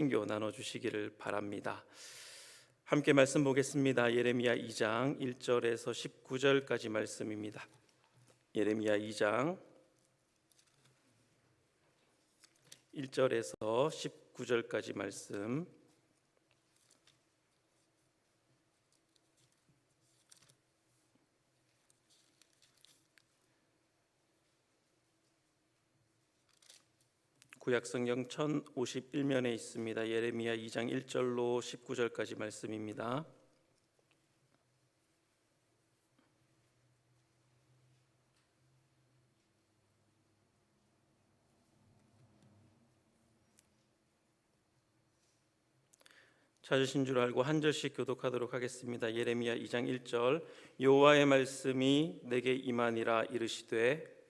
인교 나눠주시기를 바랍니다. 함께 말씀 보겠습니다. 예레미야 2장 1절에서 19절까지 말씀입니다. 예레미야 2장 1절에서 19절까지 말씀. 구약성경 1051면에 있습니다. 예레미야 2장 1절로 19절까지 말씀입니다. 찾으신 줄 알고 한 절씩 교독하도록 하겠습니다. 예레미야 2장 1절. 여호와의 말씀이 내게 임하니라. 이르시되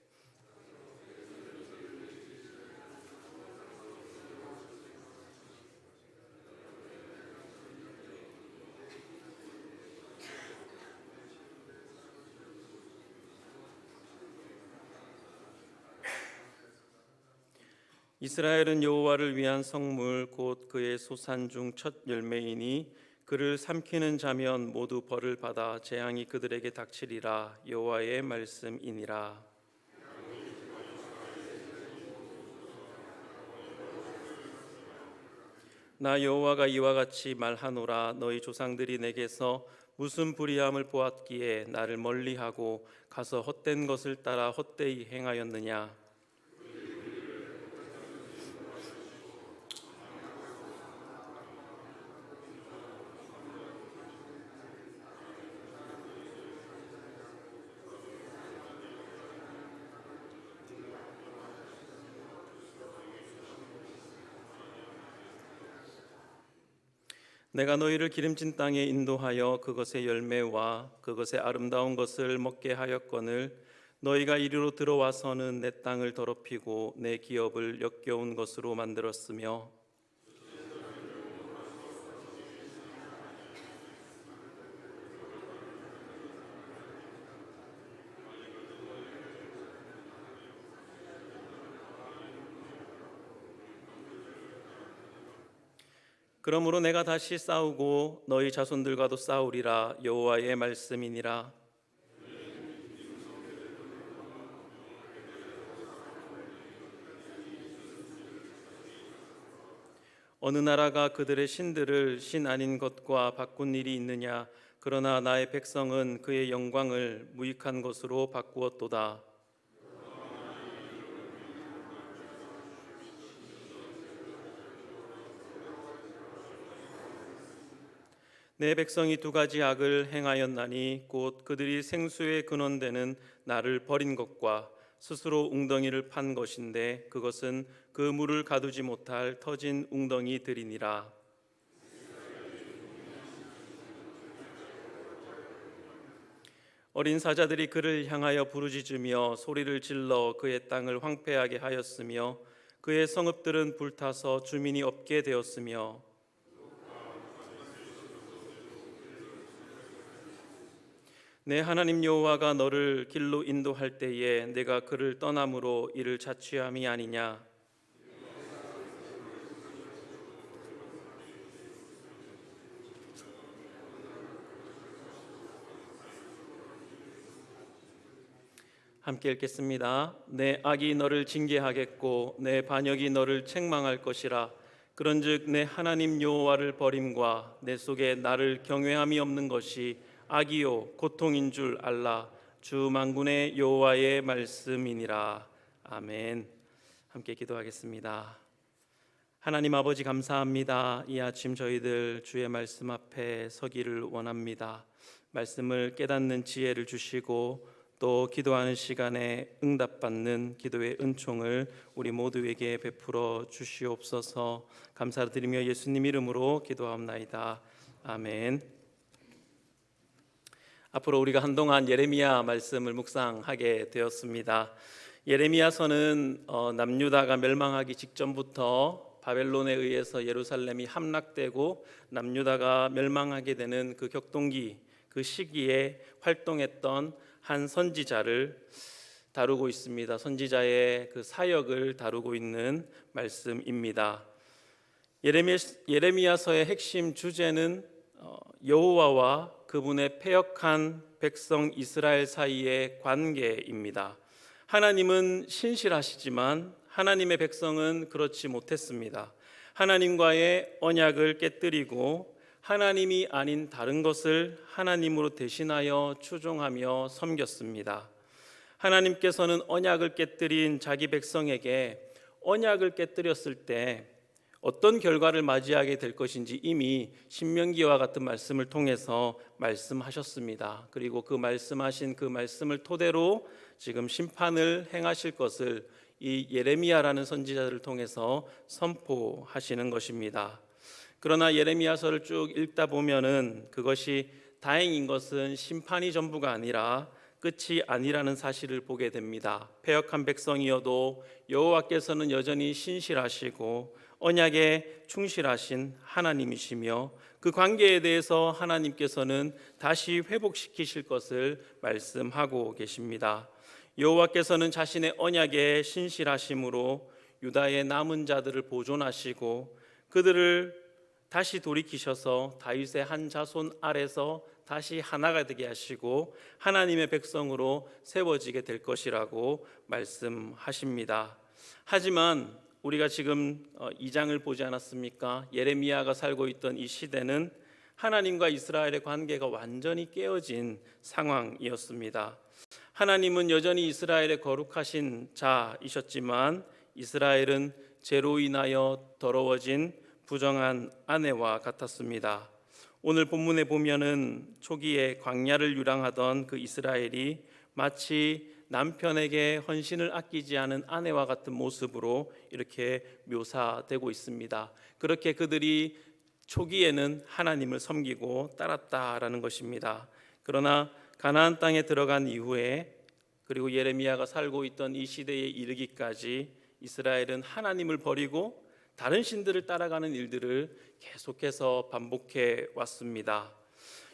이스라엘은 여호와를 위한 성물 곧 그의 소산 중 첫 열매이니 그를 삼키는 자면 모두 벌을 받아 재앙이 그들에게 닥치리라. 여호와의 말씀이니라. 나 여호와가 이와 같이 말하노라. 너희 조상들이 내게서 무슨 불의함을 보았기에 나를 멀리하고 가서 헛된 것을 따라 헛되이 행하였느냐. 내가 너희를 기름진 땅에 인도하여 그것의 열매와 그것의 아름다운 것을 먹게 하였거늘 너희가 이리로 들어와서는 내 땅을 더럽히고 내 기업을 역겨운 것으로 만들었으며 그러므로 내가 다시 싸우고 너희 자손들과도 싸우리라. 여호와의 말씀이니라. 어느 나라가 그들의 신들을 신 아닌 것과 바꾼 일이 있느냐. 그러나 나의 백성은 그의 영광을 무익한 것으로 바꾸었도다. 내 백성이 두 가지 악을 행하였나니 곧 그들이 생수의 근원되는 나를 버린 것과 스스로 웅덩이를 판 것인데 그것은 그 물을 가두지 못할 터진 웅덩이들이니라. 어린 사자들이 그를 향하여 부르짖으며 소리를 질러 그의 땅을 황폐하게 하였으며 그의 성읍들은 불타서 주민이 없게 되었으며 내 하나님 여호와가 너를 길로 인도할 때에 내가 그를 떠남으로 이를 자취함이 아니냐. 함께 읽겠습니다. 내 악이 너를 징계하겠고 내 반역이 너를 책망할 것이라. 그런즉 내 하나님 여호와를 버림과 내 속에 나를 경외함이 없는 것이 악이요 고통인 줄 알라. 주 만군의 여호와의 말씀이니라. 아멘. 함께 기도하겠습니다. 하나님 아버지 감사합니다. 이 아침 저희들 주의 말씀 앞에 서기를 원합니다. 말씀을 깨닫는 지혜를 주시고 또 기도하는 시간에 응답받는 기도의 은총을 우리 모두에게 베풀어 주시옵소서. 감사드리며 예수님 이름으로 기도하옵나이다. 아멘. 앞으로 우리가 한동안 예레미야 말씀을 묵상하게 되었습니다. 예레미야서는 남유다가 멸망하기 직전부터 바벨론에 의해서 예루살렘이 함락되고 남유다가 멸망하게 되는 그 격동기, 그 시기에 활동했던 한 선지자를 다루고 있습니다. 선지자의 그 사역을 다루고 있는 말씀입니다. 예레미야서의 핵심 주제는 여호와와 그분의 패역한 백성 이스라엘 사이의 관계입니다. 하나님은 신실하시지만 하나님의 백성은 그렇지 못했습니다. 하나님과의 언약을 깨뜨리고 하나님이 아닌 다른 것을 하나님으로 대신하여 추종하며 섬겼습니다. 하나님께서는 언약을 깨뜨린 자기 백성에게 언약을 깨뜨렸을 때 어떤 결과를 맞이하게 될 것인지 이미 신명기와 같은 말씀을 통해서 말씀하셨습니다. 그리고 그 말씀하신 그 말씀을 토대로 지금 심판을 행하실 것을 이 예레미야라는 선지자를 통해서 선포하시는 것입니다. 그러나 예레미야서를 쭉 읽다 보면은 그것이 다행인 것은 심판이 전부가 아니라 끝이 아니라는 사실을 보게 됩니다. 패역한 백성이어도 여호와께서는 여전히 신실하시고 언약에 충실하신 하나님이시며 그 관계에 대해서 하나님께서는 다시 회복시키실 것을 말씀하고 계십니다. 여호와께서는 자신의 언약에 신실하심으로 유다의 남은 자들을 보존하시고 그들을 다시 돌이키셔서 다윗의 한 자손 아래서 다시 하나가 되게 하시고 하나님의 백성으로 세워지게 될 것이라고 말씀하십니다. 하지만 우리가 지금 2장을 보지 않았습니까? 예레미야가 살고 있던 이 시대는 하나님과 이스라엘의 관계가 완전히 깨어진 상황이었습니다. 하나님은 여전히 이스라엘의 거룩하신 자이셨지만 이스라엘은 죄로 인하여 더러워진 부정한 아내와 같았습니다. 오늘 본문에 보면은 초기에 광야를 유랑하던 그 이스라엘이 마치 남편에게 헌신을 아끼지 않은 아내와 같은 모습으로 이렇게 묘사되고 있습니다. 그렇게 그들이 초기에는 하나님을 섬기고 따랐다라는 것입니다. 그러나 가나안 땅에 들어간 이후에 그리고 예레미야가 살고 있던 이 시대에 이르기까지 이스라엘은 하나님을 버리고 다른 신들을 따라가는 일들을 계속해서 반복해 왔습니다.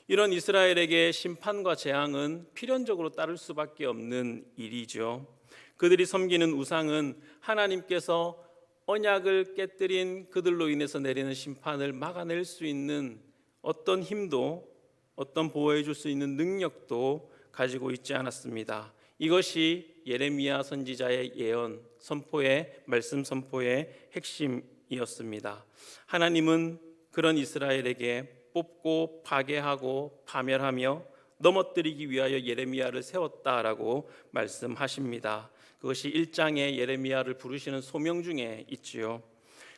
이런 이스라엘에게 심판과 재앙은 필연적으로 따를 수밖에 없는 일이죠. 그들이 섬기는 우상은 하나님께서 언약을 깨뜨린 그들로 인해서 내리는 심판을 막아낼 수 있는 어떤 힘도 어떤 보호해 줄 수 있는 능력도 가지고 있지 않았습니다. 이것이 예레미야 선지자의 예언 선포의 말씀 선포의 핵심이었습니다. 하나님은 그런 이스라엘에게 뽑고 파괴하고 파멸하며 넘어뜨리기 위하여 예레미야를 세웠다라고 말씀하십니다. 그것이 1장에 예레미야를 부르시는 소명 중에 있지요.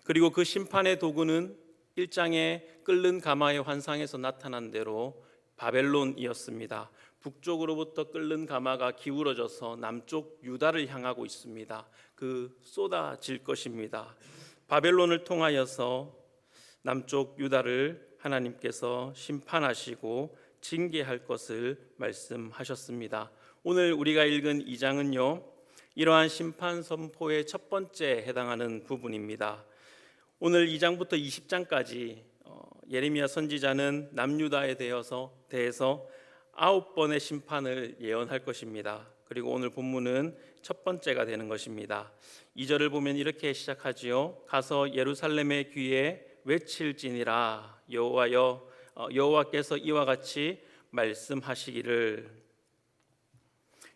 그리고 그 심판의 도구는 1장에 끓는 가마의 환상에서 나타난 대로 바벨론이었습니다. 북쪽으로부터 끓는 가마가 기울어져서 남쪽 유다를 향하고 있습니다. 그 쏟아질 것입니다. 바벨론을 통하여서 남쪽 유다를 하나님께서 심판하시고 징계할 것을 말씀하셨습니다. 오늘 우리가 읽은 2장은요 이러한 심판 선포의 첫 번째 해당하는 부분입니다. 오늘 2장부터 20장까지 예레미야 선지자는 남유다에 대해서 9번의 심판을 예언할 것입니다. 그리고 오늘 본문은 첫 번째가 되는 것입니다. 2절을 보면 이렇게 시작하지요. 가서 예루살렘의 귀에 외칠지니라 여호와여 여호와께서 이와 같이 말씀하시기를.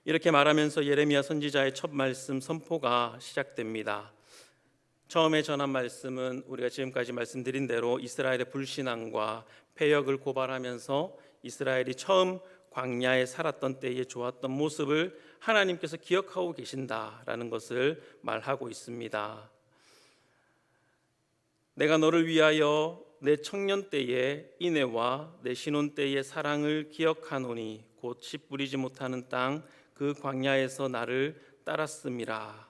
이렇게 말하면서 예레미야 선지자의 첫 말씀 선포가 시작됩니다. 처음에 전한 말씀은 우리가 지금까지 말씀드린 대로 이스라엘의 불신앙과 패역을 고발하면서 이스라엘이 처음 광야에 살았던 때의 좋았던 모습을 하나님께서 기억하고 계신다라는 것을 말하고 있습니다. 내가 너를 위하여 내 청년 때의 인애와 내 신혼 때의 사랑을 기억하노니 곧 씨 뿌리지 못하는 땅 그 광야에서 나를 따랐음이라.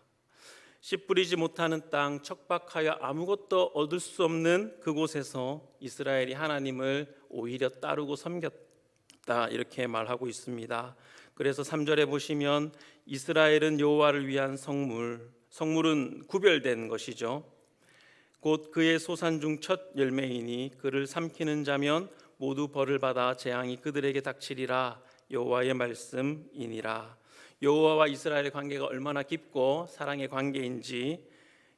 씨 뿌리지 못하는 땅, 척박하여 아무것도 얻을 수 없는 그곳에서 이스라엘이 하나님을 오히려 따르고 섬겼다 이렇게 말하고 있습니다. 그래서 3절에 보시면 이스라엘은 여호와를 위한 성물은 구별된 것이죠. 곧 그의 소산 중 첫 열매이니 그를 삼키는 자면 모두 벌을 받아 재앙이 그들에게 닥치리라. 여호와의 말씀이니라. 여호와와 이스라엘의 관계가 얼마나 깊고 사랑의 관계인지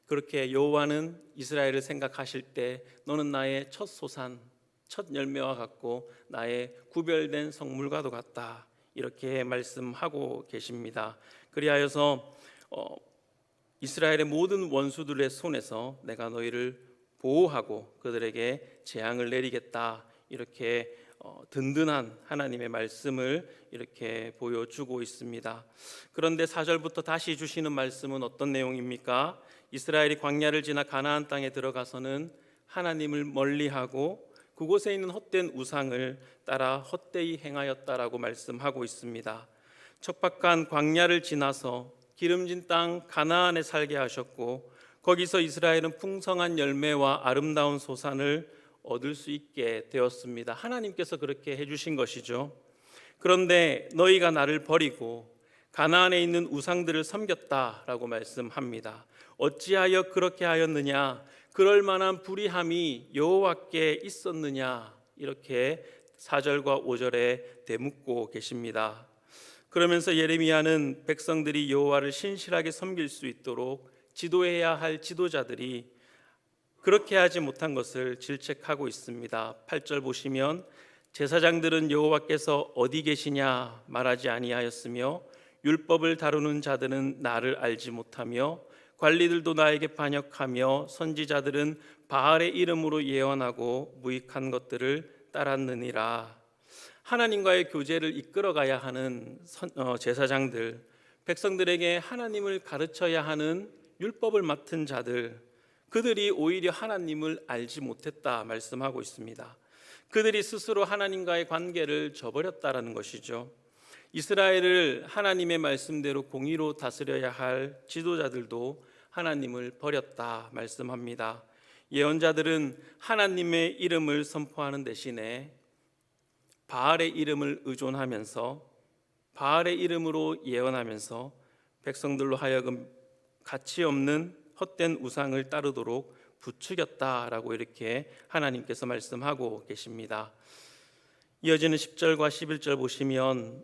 그렇게 여호와는 이스라엘을 생각하실 때 너는 나의 첫 소산, 첫 열매와 같고 나의 구별된 성물과도 같다, 이렇게 말씀하고 계십니다. 그리하여서 이스라엘의 모든 원수들의 손에서 내가 너희를 보호하고 그들에게 재앙을 내리겠다, 이렇게 든든한 하나님의 말씀을 이렇게 보여주고 있습니다. 그런데 4절부터 다시 주시는 말씀은 어떤 내용입니까? 이스라엘이 광야를 지나 가나안 땅에 들어가서는 하나님을 멀리하고 그곳에 있는 헛된 우상을 따라 헛되이 행하였다라고 말씀하고 있습니다. 척박한 광야를 지나서 기름진 땅 가나안에 살게 하셨고 거기서 이스라엘은 풍성한 열매와 아름다운 소산을 얻을 수 있게 되었습니다. 하나님께서 그렇게 해주신 것이죠. 그런데 너희가 나를 버리고 가나안에 있는 우상들을 섬겼다라고 말씀합니다. 어찌하여 그렇게 하였느냐? 그럴 만한 불의함이 여호와께 있었느냐? 이렇게 4절과 5절에 되묻고 계십니다. 그러면서 예레미야는 백성들이 여호와를 신실하게 섬길 수 있도록 지도해야 할 지도자들이 그렇게 하지 못한 것을 질책하고 있습니다. 8절 보시면 제사장들은 여호와께서 어디 계시냐 말하지 아니하였으며 율법을 다루는 자들은 나를 알지 못하며 관리들도 나에게 반역하며 선지자들은 바알의 이름으로 예언하고 무익한 것들을 따랐느니라. 하나님과의 교제를 이끌어가야 하는 제사장들, 백성들에게 하나님을 가르쳐야 하는 율법을 맡은 자들, 그들이 오히려 하나님을 알지 못했다 말씀하고 있습니다. 그들이 스스로 하나님과의 관계를 저버렸다라는 것이죠. 이스라엘을 하나님의 말씀대로 공의로 다스려야 할 지도자들도 하나님을 버렸다 말씀합니다. 예언자들은 하나님의 이름을 선포하는 대신에 바알의 이름을 의존하면서 바알의 이름으로 예언하면서 백성들로 하여금 가치 없는 헛된 우상을 따르도록 부추겼다라고 이렇게 하나님께서 말씀하고 계십니다. 이어지는 10절과 11절 보시면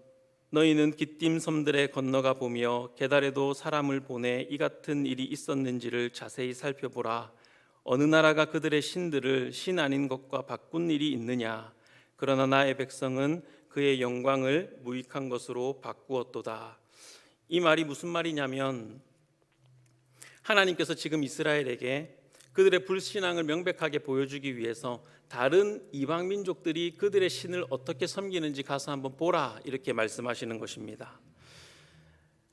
너희는 기띔 섬들에 건너가 보며 게달에도 사람을 보내 이 같은 일이 있었는지를 자세히 살펴보라. 어느 나라가 그들의 신들을 신 아닌 것과 바꾼 일이 있느냐? 그러나 나의 백성은 그의 영광을 무익한 것으로 바꾸었도다. 이 말이 무슨 말이냐면 하나님께서 지금 이스라엘에게 그들의 불신앙을 명백하게 보여주기 위해서 다른 이방 민족들이 그들의 신을 어떻게 섬기는지 가서 한번 보라, 이렇게 말씀하시는 것입니다.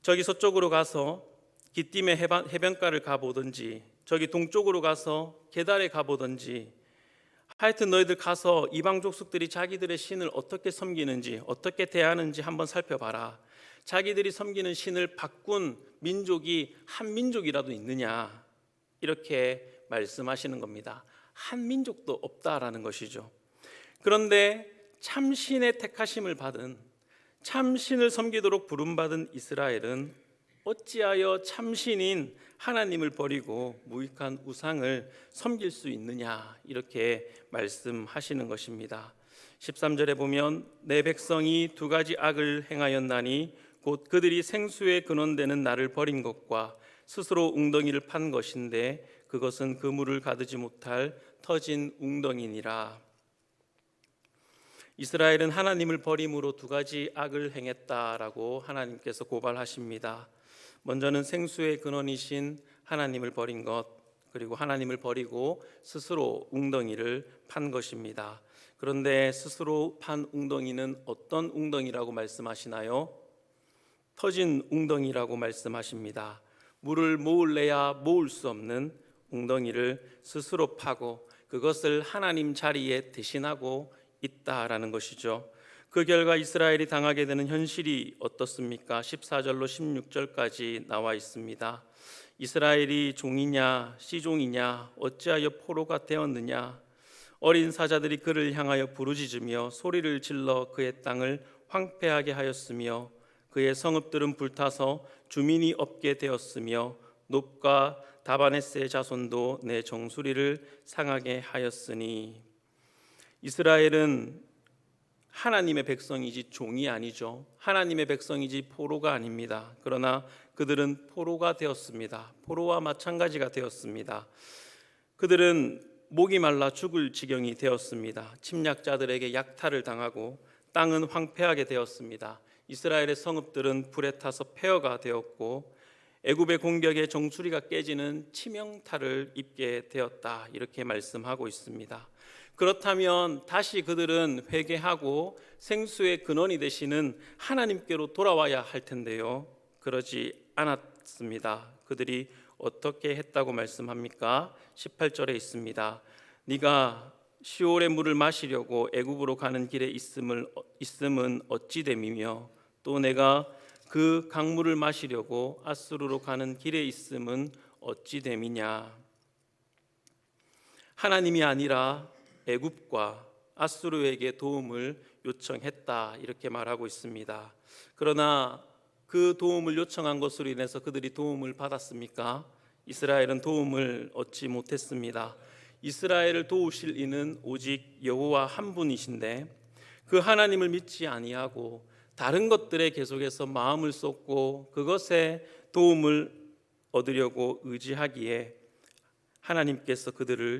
저기 서쪽으로 가서 기띔의 해변가를 가보든지 저기 동쪽으로 가서 게달에 가보든지 하여튼 너희들 가서 이방 족속들이 자기들의 신을 어떻게 섬기는지 어떻게 대하는지 한번 살펴봐라. 자기들이 섬기는 신을 바꾼 민족이 한 민족이라도 있느냐, 이렇게 말씀하시는 겁니다. 한 민족도 없다라는 것이죠. 그런데 참신의 택하심을 받은, 참신을 섬기도록 부름받은 이스라엘은 어찌하여 참신인 하나님을 버리고 무익한 우상을 섬길 수 있느냐, 이렇게 말씀하시는 것입니다. 13절에 보면 내 백성이 두 가지 악을 행하였나니 곧 그들이 생수의 근원되는 나를 버린 것과 스스로 웅덩이를 판 것인데 그것은 그물을 가두지 못할 터진 웅덩이니라. 이스라엘은 하나님을 버림으로 두 가지 악을 행했다라고 하나님께서 고발하십니다. 먼저는 생수의 근원이신 하나님을 버린 것, 그리고 하나님을 버리고 스스로 웅덩이를 판 것입니다. 그런데 스스로 판 웅덩이는 어떤 웅덩이라고 말씀하시나요? 터진 웅덩이라고 말씀하십니다. 물을 모을래야 모을 수 없는 웅덩이를 스스로 파고 그것을 하나님 자리에 대신하고 있다라는 것이죠. 그 결과 이스라엘이 당하게 되는 현실이 어떻습니까? 14절로 16절까지 나와 있습니다. 이스라엘이 종이냐 시종이냐 어찌하여 포로가 되었느냐? 어린 사자들이 그를 향하여 부르짖으며 소리를 질러 그의 땅을 황폐하게 하였으며 그의 성읍들은 불타서 주민이 없게 되었으며 놉과 다바네스의 자손도 내 정수리를 상하게 하였으니. 이스라엘은 하나님의 백성이지 종이 아니죠. 하나님의 백성이지 포로가 아닙니다. 그러나 그들은 포로가 되었습니다. 포로와 마찬가지가 되었습니다. 그들은 목이 말라 죽을 지경이 되었습니다. 침략자들에게 약탈을 당하고 땅은 황폐하게 되었습니다. 이스라엘의 성읍들은 불에 타서 폐허가 되었고 애굽의 공격에 정수리가 깨지는 치명타를 입게 되었다, 이렇게 말씀하고 있습니다. 그렇다면 다시 그들은 회개하고 생수의 근원이 되시는 하나님께로 돌아와야 할 텐데요, 그러지 않았습니다. 그들이 어떻게 했다고 말씀합니까? 18절에 있습니다. 네가 시올의 물을 마시려고 애굽으로 가는 길에 있음은 어찌 됨이며 또 내가 그 강물을 마시려고 아수르로 가는 길에 있음은 어찌 됨이냐. 하나님이 아니라 애굽과 아수르에게 도움을 요청했다, 이렇게 말하고 있습니다. 그러나 그 도움을 요청한 것으로 인해서 그들이 도움을 받았습니까? 이스라엘은 도움을 얻지 못했습니다. 이스라엘을 도우실 이는 오직 여호와 한 분이신데 그 하나님을 믿지 아니하고 다른 것들에 계속해서 마음을 쏟고 그것에 도움을 얻으려고 의지하기에 하나님께서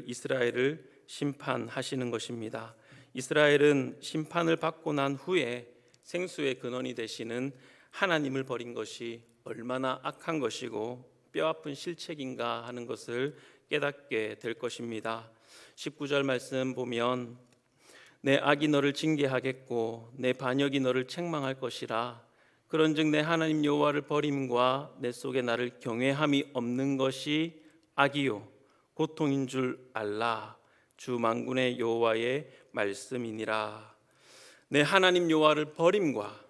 이스라엘을 심판하시는 것입니다. 이스라엘은 심판을 받고 난 후에 생수의 근원이 되시는 하나님을 버린 것이 얼마나 악한 것이고 뼈아픈 실책인가 하는 것을 깨닫게 될 것입니다. 19절 말씀 보면 내 악이 너를 징계하겠고 내 반역이 너를 책망할 것이라. 그런즉 내 하나님 여호와를 버림과 내 속에 나를 경외함이 없는 것이 악이요 고통인 줄 알라. 주 만군의 여호와의 말씀이니라. 내 하나님 여호와를 버림과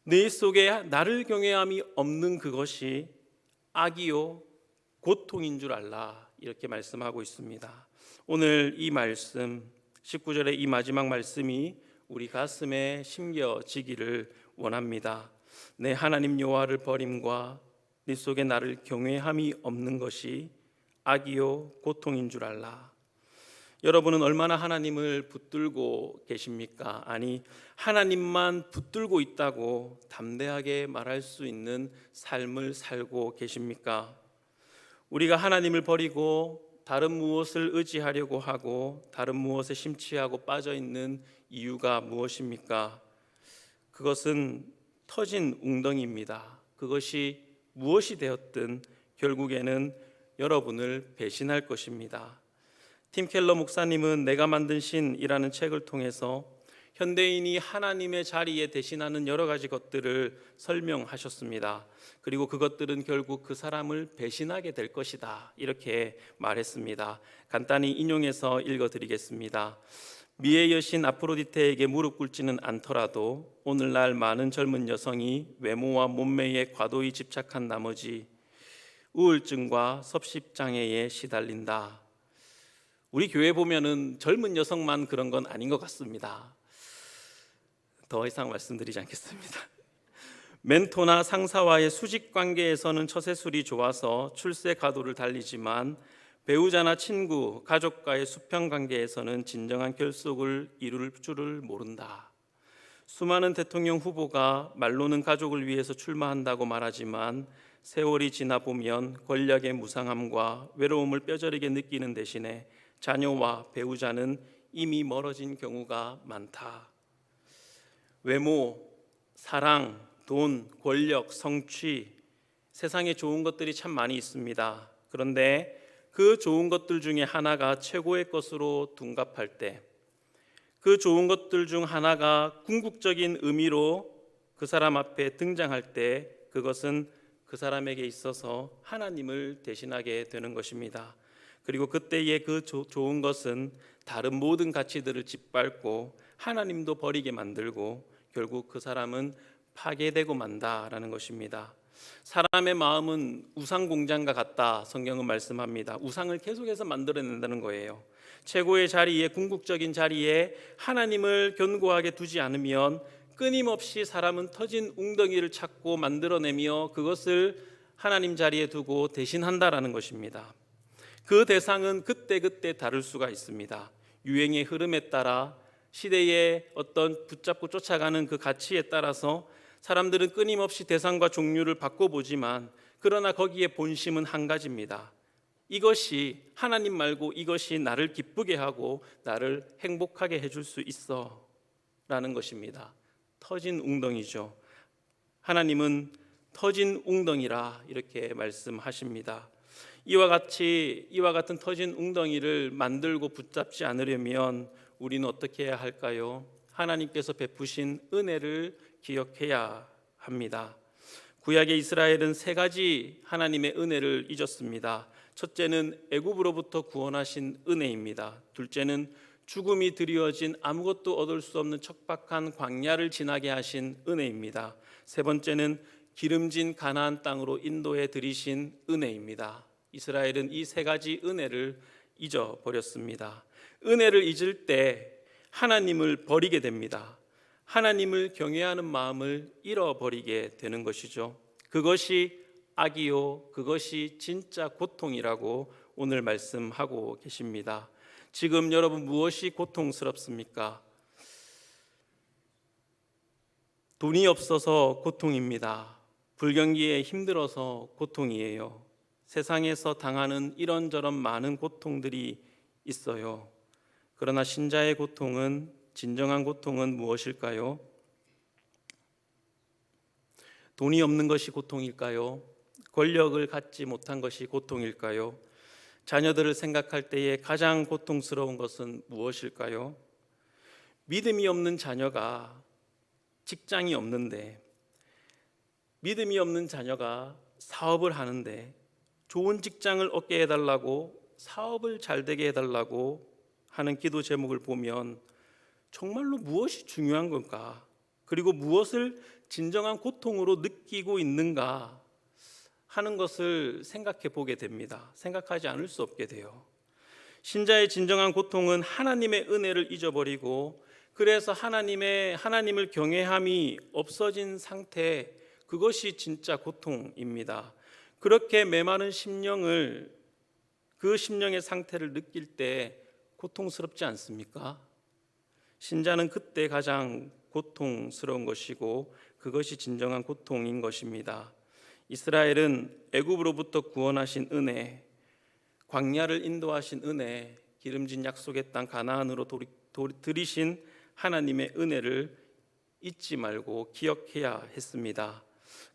내 속에 나를 경외함이 없는 그것이 악이요 고통인 줄 알라, 이렇게 말씀하고 있습니다. 오늘 이 말씀 19절의 이 마지막 말씀이 우리 가슴에 심겨지기를 원합니다. 내 하나님 여호와를 버림과 네 속에 나를 경외함이 없는 것이 악이요 고통인 줄 알라. 여러분은 얼마나 하나님을 붙들고 계십니까? 아니, 하나님만 붙들고 있다고 담대하게 말할 수 있는 삶을 살고 계십니까? 우리가 하나님을 버리고 다른 무엇을 의지하려고 하고 다른 무엇에 심취하고 빠져 있는 이유가 무엇입니까? 그것은 터진 웅덩이입니다. 그것이 무엇이 되었든 결국에는 여러분을 배신할 것입니다. 팀 켈러 목사님은 내가 만든 신이라는 책을 통해서 현대인이 하나님의 자리에 대신하는 여러 가지 것들을 설명하셨습니다. 그리고 그것들은 결국 그 사람을 배신하게 될 것이다, 이렇게 말했습니다. 간단히 인용해서 읽어드리겠습니다. 미의 여신 아프로디테에게 무릎 꿇지는 않더라도 오늘날 많은 젊은 여성이 외모와 몸매에 과도히 집착한 나머지 우울증과 섭식장애에 시달린다. 우리 교회 보면은 젊은 여성만 그런 건 아닌 것 같습니다. 더 이상 말씀드리지 않겠습니다. 멘토나 상사와의 수직 관계에서는 처세술이 좋아서 출세 가도를 달리지만 배우자나 친구, 가족과의 수평 관계에서는 진정한 결속을 이룰 줄을 모른다. 수많은 대통령 후보가 말로는 가족을 위해서 출마한다고 말하지만 세월이 지나 보면 권력의 무상함과 외로움을 뼈저리게 느끼는 대신에 자녀와 배우자는 이미 멀어진 경우가 많다. 외모, 사랑, 돈, 권력, 성취, 세상에 좋은 것들이 참 많이 있습니다. 그런데 그 좋은 것들 중에 하나가 최고의 것으로 둔갑할 때, 그 좋은 것들 중 하나가 궁극적인 의미로 그 사람 앞에 등장할 때, 그것은 그 사람에게 있어서 하나님을 대신하게 되는 것입니다. 그리고 그때의 그 좋은 것은 다른 모든 가치들을 짓밟고 하나님도 버리게 만들고 결국 그 사람은 파괴되고 만다라는 것입니다. 사람의 마음은 우상 공장과 같다, 성경은 말씀합니다. 우상을 계속해서 만들어낸다는 거예요. 최고의 자리에, 궁극적인 자리에 하나님을 견고하게 두지 않으면 끊임없이 사람은 터진 웅덩이를 찾고 만들어내며 그것을 하나님 자리에 두고 대신한다라는 것입니다. 그 대상은 그때그때 다를 수가 있습니다. 유행의 흐름에 따라 시대의 어떤 붙잡고 쫓아가는 그 가치에 따라서 사람들은 끊임없이 대상과 종류를 바꿔보지만 그러나 거기에 본심은 한 가지입니다. 이것이 하나님 말고 이것이 나를 기쁘게 하고 나를 행복하게 해줄 수 있어 라는 것입니다. 터진 웅덩이죠. 하나님은 터진 웅덩이라 이렇게 말씀하십니다. 이와 같은 터진 웅덩이를 만들고 붙잡지 않으려면 우리는 어떻게 해야 할까요? 하나님께서 베푸신 은혜를 기억해야 합니다. 구약의 이스라엘은 세 가지 하나님의 은혜를 잊었습니다. 첫째는 애굽으로부터 구원하신 은혜입니다. 둘째는 죽음이 드리워진 아무것도 얻을 수 없는 척박한 광야를 지나게 하신 은혜입니다. 세 번째는 기름진 가나안 땅으로 인도해 들이신 은혜입니다. 이스라엘은 이 세 가지 은혜를 잊어버렸습니다. 은혜를 잊을 때 하나님을 버리게 됩니다. 하나님을 경외하는 마음을 잃어버리게 되는 것이죠. 그것이 악이요, 그것이 진짜 고통이라고 오늘 말씀하고 계십니다. 지금 여러분 무엇이 고통스럽습니까? 돈이 없어서 고통입니다. 불경기에 힘들어서 고통이에요. 세상에서 당하는 이런저런 많은 고통들이 있어요. 그러나 신자의 고통은, 진정한 고통은 무엇일까요? 돈이 없는 것이 고통일까요? 권력을 갖지 못한 것이 고통일까요? 자녀들을 생각할 때에 가장 고통스러운 것은 무엇일까요? 믿음이 없는 자녀가 직장이 없는데, 믿음이 없는 자녀가 사업을 하는데 좋은 직장을 얻게 해달라고, 사업을 잘 되게 해달라고 하는 기도 제목을 보면 정말로 무엇이 중요한 건가? 그리고 무엇을 진정한 고통으로 느끼고 있는가 하는 것을 생각해 보게 됩니다. 생각하지 않을 수 없게 돼요. 신자의 진정한 고통은 하나님의 은혜를 잊어버리고, 그래서 하나님을 경외함이 없어진 상태, 그것이 진짜 고통입니다. 그렇게 메마른 심령의 상태를 느낄 때 고통스럽지 않습니까? 신자는 그때 가장 고통스러운 것이고 그것이 진정한 고통인 것입니다. 이스라엘은 애굽으로부터 구원하신 은혜, 광야를 인도하신 은혜, 기름진 약속의 땅 가나안으로 들이신 하나님의 은혜를 잊지 말고 기억해야 했습니다.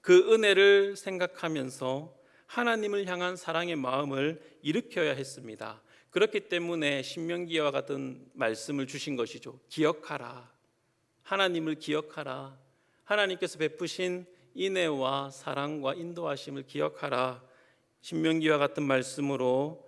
그 은혜를 생각하면서 하나님을 향한 사랑의 마음을 일으켜야 했습니다. 그렇기 때문에 신명기와 같은 말씀을 주신 것이죠. 기억하라. 하나님을 기억하라. 하나님께서 베푸신 인애와 사랑과 인도하심을 기억하라. 신명기와 같은 말씀으로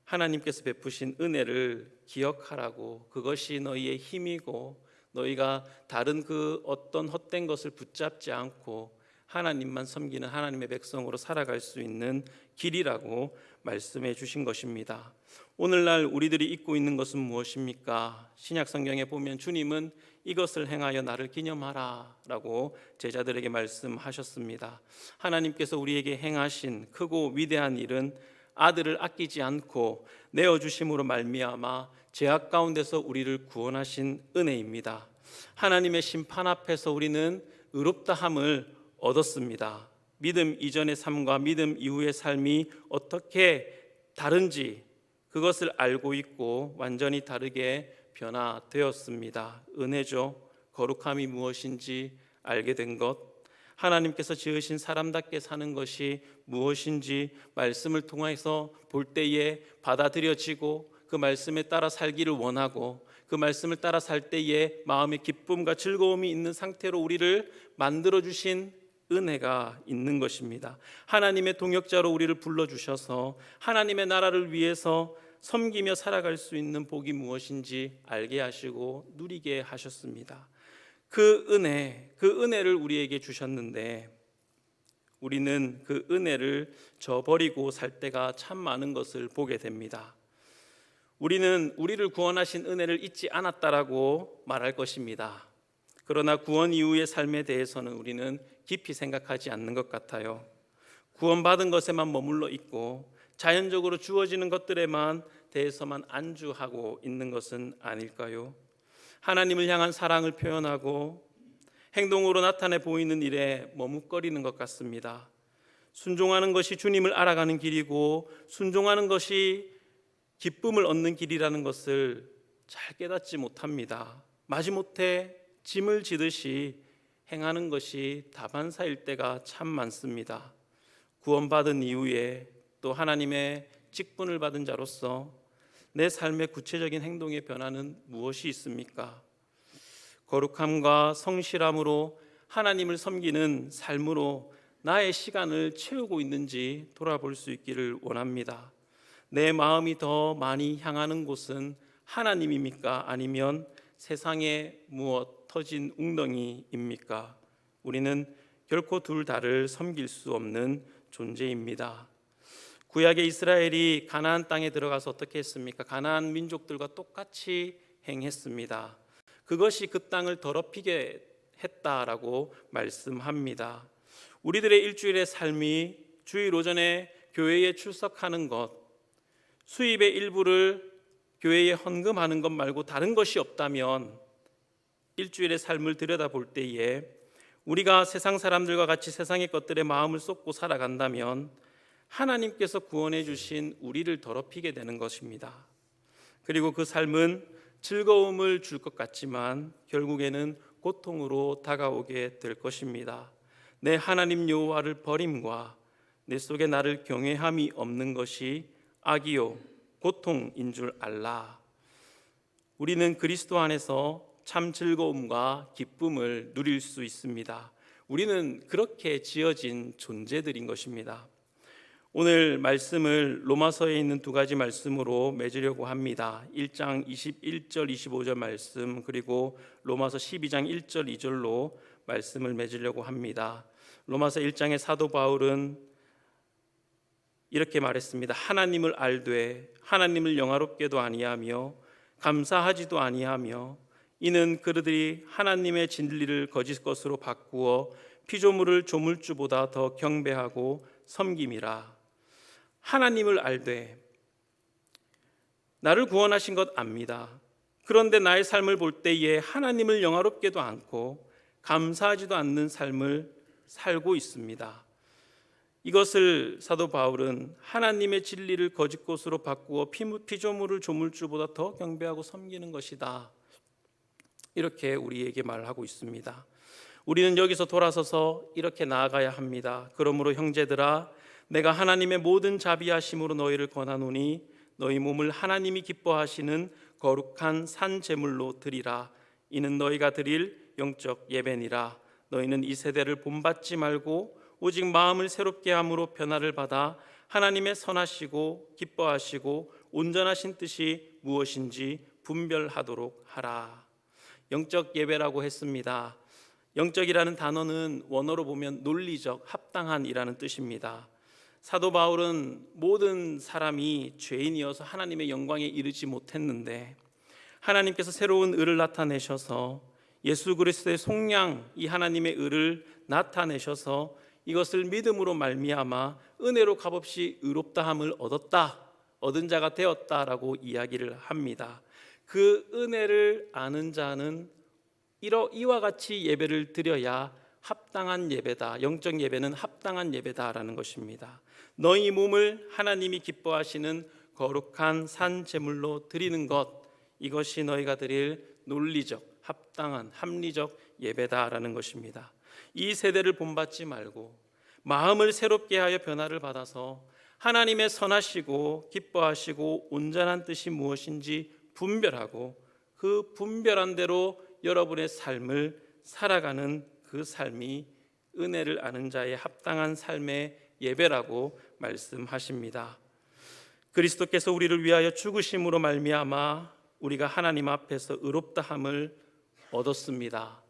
하나님께서 베푸신 은혜를 기억하라고, 그것이 너희의 힘이고 너희가 다른 그 어떤 헛된 것을 붙잡지 않고 하나님만 섬기는 하나님의 백성으로 살아갈 수 있는 길이라고 말씀해 주신 것입니다. 오늘날 우리들이 잊고 있는 것은 무엇입니까? 신약 성경에 보면 주님은 이것을 행하여 나를 기념하라 라고 제자들에게 말씀하셨습니다. 하나님께서 우리에게 행하신 크고 위대한 일은 아들을 아끼지 않고 내어주심으로 말미암아 죄악 가운데서 우리를 구원하신 은혜입니다. 하나님의 심판 앞에서 우리는 의롭다함을 얻었습니다. 믿음 이전의 삶과 믿음 이후의 삶이 어떻게 다른지 그것을 알고 있고 완전히 다르게 변화되었습니다. 은혜죠. 거룩함이 무엇인지 알게 된 것, 하나님께서 지으신 사람답게 사는 것이 무엇인지 말씀을 통해서 볼 때에 받아들여지고 그 말씀에 따라 살기를 원하고 그 말씀을 따라 살 때에 마음의 기쁨과 즐거움이 있는 상태로 우리를 만들어주신 은혜가 있는 것입니다. 하나님의 동역자로 우리를 불러주셔서 하나님의 나라를 위해서 섬기며 살아갈 수 있는 복이 무엇인지 알게 하시고 누리게 하셨습니다. 그 은혜를 우리에게 주셨는데 우리는 그 은혜를 저버리고 살 때가 참 많은 것을 보게 됩니다. 우리는 우리를 구원하신 은혜를 잊지 않았다라고 말할 것입니다. 그러나 구원 이후의 삶에 대해서는 우리는 깊이 생각하지 않는 것 같아요. 구원받은 것에만 머물러 있고 자연적으로 주어지는 것들에만 대해서만 안주하고 있는 것은 아닐까요? 하나님을 향한 사랑을 표현하고 행동으로 나타내 보이는 일에 머뭇거리는 것 같습니다. 순종하는 것이 주님을 알아가는 길이고 순종하는 것이 기쁨을 얻는 길이라는 것을 잘 깨닫지 못합니다. 마지못해 짐을 지듯이 행하는 것이 다반사일 때가 참 많습니다. 구원받은 이후에 또 하나님의 직분을 받은 자로서 내 삶의 구체적인 행동의 변화는 무엇이 있습니까? 거룩함과 성실함으로 하나님을 섬기는 삶으로 나의 시간을 채우고 있는지 돌아볼 수 있기를 원합니다. 내 마음이 더 많이 향하는 곳은 하나님입니까? 아니면 세상의 무엇 터진 웅덩이입니까? 우리는 결코 둘 다를 섬길 수 없는 존재입니다. 구약의 이스라엘이 가나안 땅에 들어가서 어떻게 했습니까? 가나안 민족들과 똑같이 행했습니다. 그것이 그 땅을 더럽히게 했다라고 말씀합니다. 우리들의 일주일의 삶이 주일 오전에 교회에 출석하는 것, 수입의 일부를 교회에 헌금하는 것 말고 다른 것이 없다면 일주일의 삶을 들여다볼 때에 우리가 세상 사람들과 같이 세상의 것들에 마음을 쏟고 살아간다면 하나님께서 구원해 주신 우리를 더럽히게 되는 것입니다. 그리고 그 삶은 즐거움을 줄 것 같지만 결국에는 고통으로 다가오게 될 것입니다. 내 하나님 여호와를 버림과 내 속에 나를 경외함이 없는 것이 악이요 고통인 줄 알라. 우리는 그리스도 안에서 참 즐거움과 기쁨을 누릴 수 있습니다. 우리는 그렇게 지어진 존재들인 것입니다. 오늘 말씀을 로마서에 있는 두 가지 말씀으로 맺으려고 합니다. 1장 21절 25절 말씀, 그리고 로마서 12장 1절 2절로 말씀을 맺으려고 합니다. 로마서 1장의 사도 바울은 이렇게 말했습니다. 하나님을 알되 하나님을 영화롭게도 아니하며 감사하지도 아니하며 이는 그들이 하나님의 진리를 거짓 것으로 바꾸어 피조물을 조물주보다 더 경배하고 섬김이라. 하나님을 알되 나를 구원하신 것 압니다. 그런데 나의 삶을 볼 때에 하나님을 영화롭게도 않고 감사하지도 않는 삶을 살고 있습니다. 이것을 사도 바울은 하나님의 진리를 거짓 것으로 바꾸어 피조물을 조물주보다 더 경배하고 섬기는 것이다, 이렇게 우리에게 말하고 있습니다. 우리는 여기서 돌아서서 이렇게 나아가야 합니다. 그러므로 형제들아, 내가 하나님의 모든 자비하심으로 너희를 권하노니 너희 몸을 하나님이 기뻐하시는 거룩한 산 제물로 드리라. 이는 너희가 드릴 영적 예배니라. 너희는 이 세대를 본받지 말고 오직 마음을 새롭게 함으로 변화를 받아 하나님의 선하시고 기뻐하시고 온전하신 뜻이 무엇인지 분별하도록 하라. 영적 예배라고 했습니다. 영적이라는 단어는 원어로 보면 논리적, 합당한이라는 뜻입니다. 사도 바울은 모든 사람이 죄인이어서 하나님의 영광에 이르지 못했는데 하나님께서 새로운 의를 나타내셔서 예수 그리스도의 속량, 이 하나님의 의를 나타내셔서 이것을 믿음으로 말미암아 은혜로 값없이 의롭다함을 얻은 자가 되었다라고 이야기를 합니다. 그 은혜를 아는 자는 이와 같이 예배를 드려야 합당한 예배다. 영적 예배는 합당한 예배다라는 것입니다. 너희 몸을 하나님이 기뻐하시는 거룩한 산 제물로 드리는 것, 이것이 너희가 드릴 논리적, 합당한, 합리적 예배다라는 것입니다. 이 세대를 본받지 말고 마음을 새롭게 하여 변화를 받아서 하나님의 선하시고 기뻐하시고 온전한 뜻이 무엇인지 분별하고 그 분별한 대로 여러분의 삶을 살아가는 그 삶이 은혜를 아는 자의 합당한 삶의 예배라고 말씀하십니다. 그리스도께서 우리를 위하여 죽으심으로 말미암아 우리가 하나님 앞에서 의롭다함을 얻었습니다.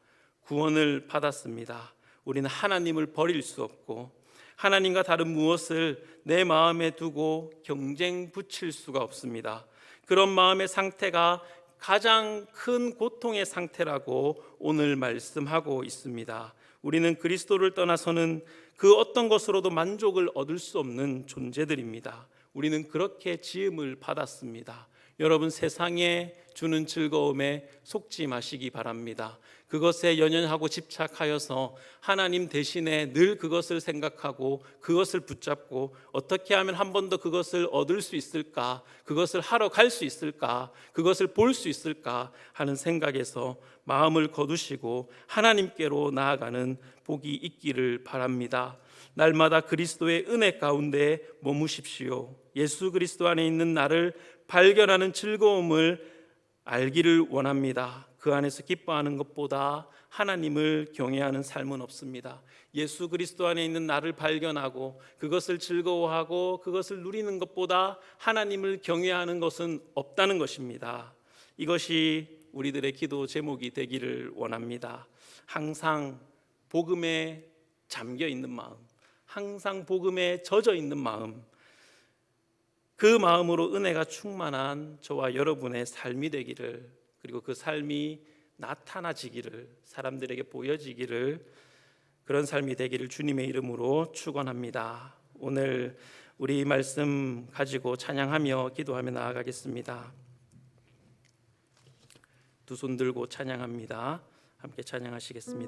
구원을 받았습니다. 우리는 하나님을 버릴 수 없고 하나님과 다른 무엇을 내 마음에 두고 경쟁 붙일 수가 없습니다. 그런 마음의 상태가 가장 큰 고통의 상태라고 오늘 말씀하고 있습니다. 우리는 그리스도를 떠나서는 그 어떤 것으로도 만족을 얻을 수 없는 존재들입니다. 우리는 그렇게 지음을 받았습니다. 여러분, 세상에 주는 즐거움에 속지 마시기 바랍니다. 그것에 연연하고 집착하여서 하나님 대신에 늘 그것을 생각하고 그것을 붙잡고 어떻게 하면 한 번 더 그것을 얻을 수 있을까, 그것을 하러 갈 수 있을까, 그것을 볼 수 있을까 하는 생각에서 마음을 거두시고 하나님께로 나아가는 복이 있기를 바랍니다. 날마다 그리스도의 은혜 가운데 머무십시오. 예수 그리스도 안에 있는 나를 발견하는 즐거움을 알기를 원합니다. 그 안에서 기뻐하는 것보다 하나님을 경외하는 삶은 없습니다. 예수 그리스도 안에 있는 나를 발견하고 그것을 즐거워하고 그것을 누리는 것보다 하나님을 경외하는 것은 없다는 것입니다. 이것이 우리들의 기도 제목이 되기를 원합니다. 항상 복음에 잠겨 있는 마음, 항상 복음에 젖어 있는 마음, 그 마음으로 은혜가 충만한 저와 여러분의 삶이 되기를, 그리고 그 삶이 나타나지기를, 사람들에게 보여지기를, 그런 삶이 되기를 주님의 이름으로 축원합니다. 오늘 우리 말씀 가지고 찬양하며 기도하며 나아가겠습니다. 두 손 들고 찬양합니다. 함께 찬양하시겠습니다.